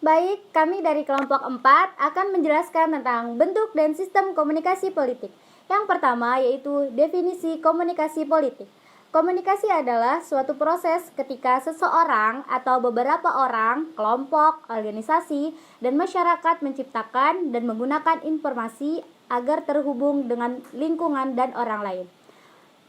Baik, kami dari kelompok 4 akan menjelaskan tentang bentuk dan sistem komunikasi politik. Yang pertama yaitu definisi komunikasi politik. Komunikasi adalah suatu proses ketika seseorang atau beberapa orang, kelompok, organisasi, dan masyarakat menciptakan dan menggunakan informasi agar terhubung dengan lingkungan dan orang lain.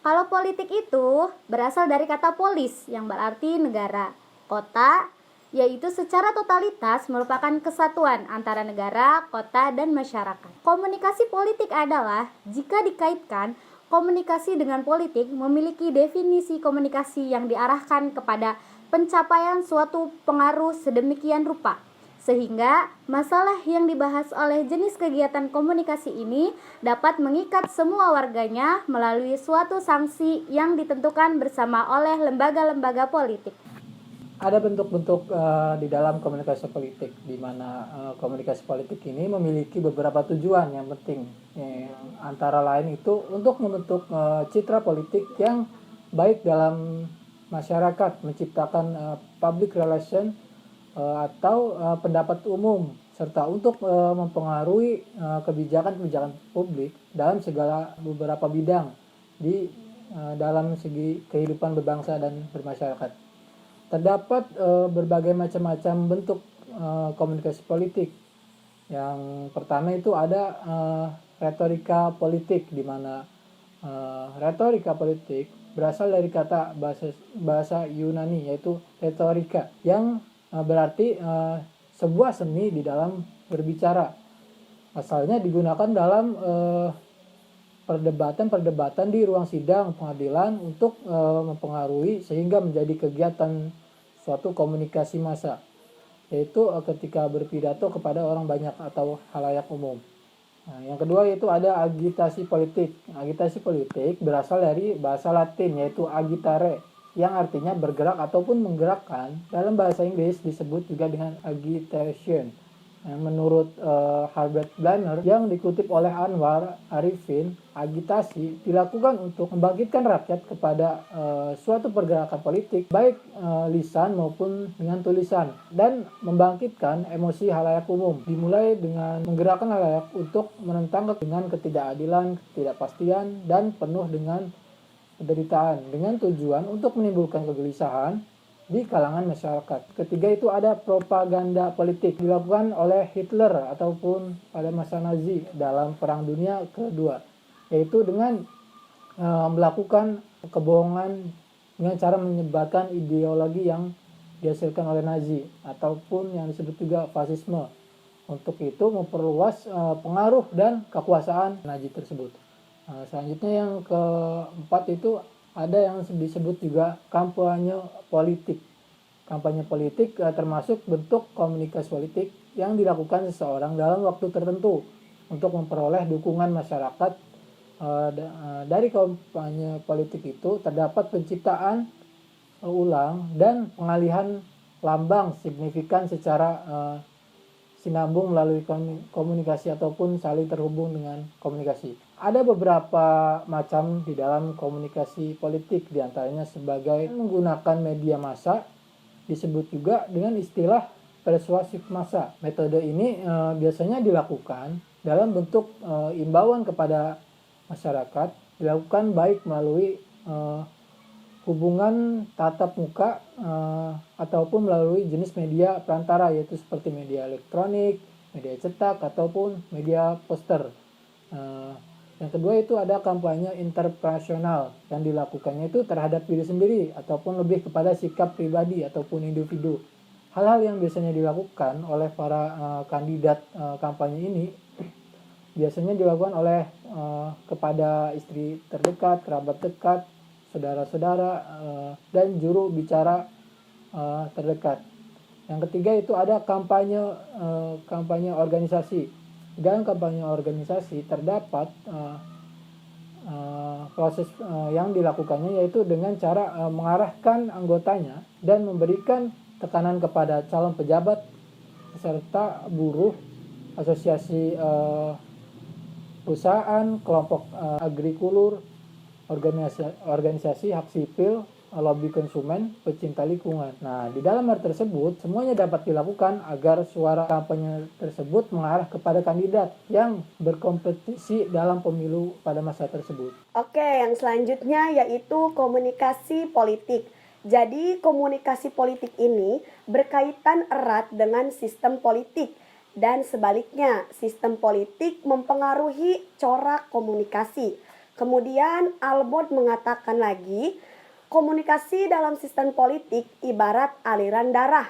Kalau politik itu berasal dari kata polis yang berarti negara, kota, yaitu secara totalitas merupakan kesatuan antara negara, kota, dan masyarakat. Komunikasi politik adalah jika dikaitkan komunikasi dengan politik memiliki definisi komunikasi yang diarahkan kepada pencapaian suatu pengaruh sedemikian rupa sehingga masalah yang dibahas oleh jenis kegiatan komunikasi ini dapat mengikat semua warganya melalui suatu sanksi yang ditentukan bersama oleh lembaga-lembaga politik. Ada bentuk-bentuk di dalam komunikasi politik, di mana komunikasi politik ini memiliki beberapa tujuan yang penting. Antara lain itu untuk membentuk citra politik yang baik dalam masyarakat, menciptakan public relation atau pendapat umum, serta untuk mempengaruhi kebijakan-kebijakan publik dalam segala beberapa bidang di dalam segi kehidupan berbangsa dan bermasyarakat. Terdapat berbagai macam-macam bentuk komunikasi politik. Yang pertama itu ada retorika politik, di mana retorika politik berasal dari kata bahasa Yunani yaitu retorika, yang berarti sebuah seni di dalam berbicara. Asalnya digunakan dalam perdebatan di ruang sidang pengadilan untuk mempengaruhi sehingga menjadi kegiatan suatu komunikasi massa, yaitu ketika berpidato kepada orang banyak atau halayak umum. Nah, yang kedua yaitu ada agitasi politik. Agitasi politik berasal dari bahasa Latin yaitu agitare, yang artinya bergerak ataupun menggerakkan. Dalam bahasa Inggris disebut juga dengan agitation. Menurut Herbert Blanner yang dikutip oleh Anwar Arifin, agitasi dilakukan untuk membangkitkan rakyat kepada suatu pergerakan politik baik lisan maupun dengan tulisan, dan membangkitkan emosi halayak umum. Dimulai dengan menggerakkan halayak untuk menentang dengan ketidakadilan, ketidakpastian, dan penuh dengan penderitaan, dengan tujuan untuk menimbulkan kegelisahan di kalangan masyarakat. Ketiga itu ada propaganda politik, dilakukan oleh Hitler ataupun pada masa Nazi dalam Perang Dunia Kedua, yaitu dengan melakukan kebohongan dengan cara menyebarkan ideologi yang dihasilkan oleh Nazi ataupun yang disebut juga fasisme. Untuk itu memperluas pengaruh dan kekuasaan Nazi tersebut. Selanjutnya yang keempat itu ada yang disebut juga kampanye politik. Kampanye politik termasuk bentuk komunikasi politik yang dilakukan seseorang dalam waktu tertentu untuk memperoleh dukungan masyarakat. Dari kampanye politik itu terdapat penciptaan ulang dan pengalihan lambang signifikan secara sinambung melalui komunikasi ataupun saling terhubung dengan komunikasi. Ada beberapa macam di dalam komunikasi politik, diantaranya sebagai menggunakan media massa, disebut juga dengan istilah persuasif massa. Metode ini biasanya dilakukan dalam bentuk imbauan kepada masyarakat, dilakukan baik melalui hubungan tatap muka ataupun melalui jenis media perantara, yaitu seperti media elektronik, media cetak, ataupun media poster. Yang kedua itu ada kampanye interpersonal, yang dilakukannya itu terhadap diri sendiri ataupun lebih kepada sikap pribadi ataupun individu. Hal-hal yang biasanya dilakukan oleh para kandidat kampanye ini biasanya dilakukan oleh kepada istri terdekat, kerabat dekat, saudara-saudara, dan juru bicara terdekat. Yang ketiga itu ada kampanye organisasi. Dalam kampanye organisasi terdapat proses yang dilakukannya yaitu dengan cara mengarahkan anggotanya dan memberikan tekanan kepada calon pejabat, serta buruh, asosiasi perusahaan, kelompok agrikultur, organisasi hak sipil, lobby konsumen, pecinta lingkungan. Nah, di dalam hal tersebut, semuanya dapat dilakukan agar suara kampanye tersebut mengarah kepada kandidat yang berkompetisi dalam pemilu pada masa tersebut. Oke, yang selanjutnya yaitu komunikasi politik. Jadi, komunikasi politik ini berkaitan erat dengan sistem politik. Dan sebaliknya, sistem politik mempengaruhi corak komunikasi. Kemudian, Albot mengatakan lagi, komunikasi dalam sistem politik ibarat aliran darah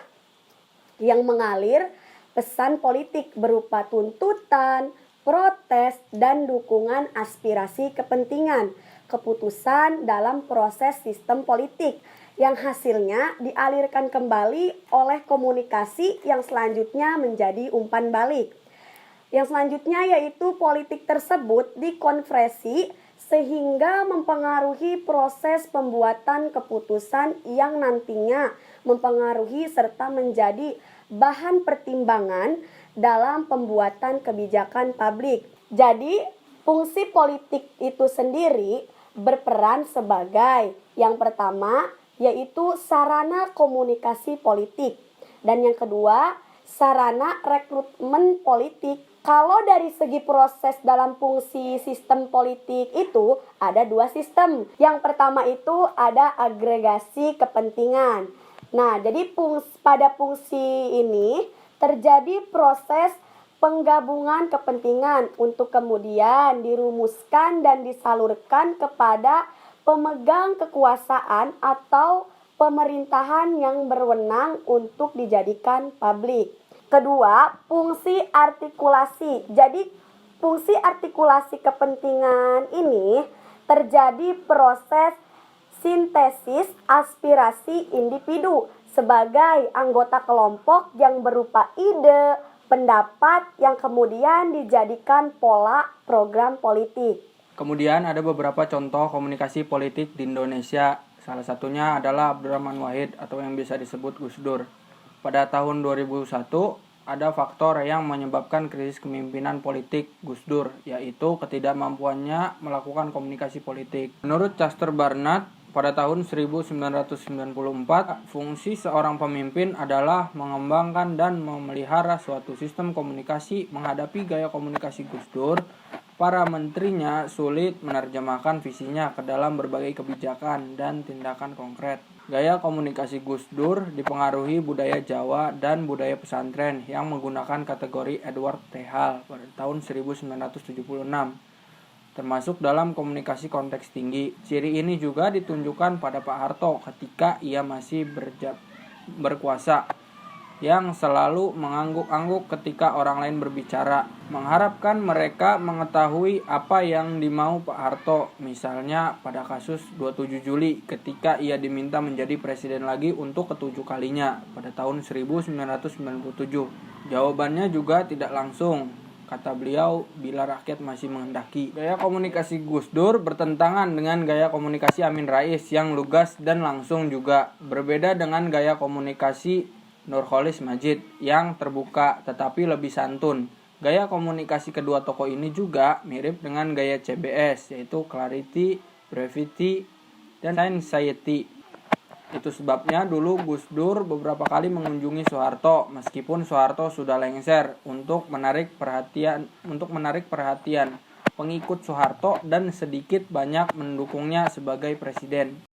yang mengalir pesan politik berupa tuntutan, protes, dan dukungan aspirasi kepentingan, keputusan dalam proses sistem politik yang hasilnya dialirkan kembali oleh komunikasi yang selanjutnya menjadi umpan balik. Yang selanjutnya yaitu politik tersebut dikonversi sehingga mempengaruhi proses pembuatan keputusan yang nantinya mempengaruhi serta menjadi bahan pertimbangan dalam pembuatan kebijakan publik. Jadi, fungsi politik itu sendiri berperan sebagai yang pertama yaitu sarana komunikasi politik dan yang kedua sarana rekrutmen politik. Kalau dari segi proses dalam fungsi sistem politik itu ada dua sistem. Yang pertama itu ada agregasi kepentingan. Nah, jadi pada fungsi ini terjadi proses penggabungan kepentingan untuk kemudian dirumuskan dan disalurkan kepada pemegang kekuasaan atau pemerintahan yang berwenang untuk dijadikan publik. Kedua, fungsi artikulasi. Jadi, fungsi artikulasi kepentingan ini terjadi proses sintesis aspirasi individu sebagai anggota kelompok yang berupa ide, pendapat yang kemudian dijadikan pola program politik. Kemudian ada beberapa contoh komunikasi politik di Indonesia. Salah satunya adalah Abdurrahman Wahid atau yang bisa disebut Gus Dur. Pada tahun 2001 ada faktor yang menyebabkan krisis kepemimpinan politik Gus Dur, yaitu ketidakmampuannya melakukan komunikasi politik. Menurut Chester Barnard, pada tahun 1994, fungsi seorang pemimpin adalah mengembangkan dan memelihara suatu sistem komunikasi. Menghadapi gaya komunikasi Gus Dur, para menterinya sulit menerjemahkan visinya ke dalam berbagai kebijakan dan tindakan konkret. Gaya komunikasi Gus Dur dipengaruhi budaya Jawa dan budaya pesantren yang menggunakan kategori Edward T. Hall pada tahun 1976, termasuk dalam komunikasi konteks tinggi. Ciri ini juga ditunjukkan pada Pak Harto ketika ia masih berkuasa, yang selalu mengangguk-angguk ketika orang lain berbicara, mengharapkan mereka mengetahui apa yang dimau Pak Harto. Misalnya pada kasus 27 Juli ketika ia diminta menjadi presiden lagi untuk ketujuh kalinya pada tahun 1997. Jawabannya juga tidak langsung, kata beliau, bila rakyat masih menghendaki. Gaya komunikasi Gus Dur bertentangan dengan gaya komunikasi Amin Rais yang lugas dan langsung juga. Berbeda dengan gaya komunikasi Nurcholish Madjid yang terbuka tetapi lebih santun. Gaya komunikasi kedua tokoh ini juga mirip dengan gaya CBS, yaitu Clarity, Brevity, dan Science. Itu sebabnya dulu Gus Dur beberapa kali mengunjungi Soeharto meskipun Soeharto sudah lengser untuk menarik perhatian pengikut Soeharto dan sedikit banyak mendukungnya sebagai presiden.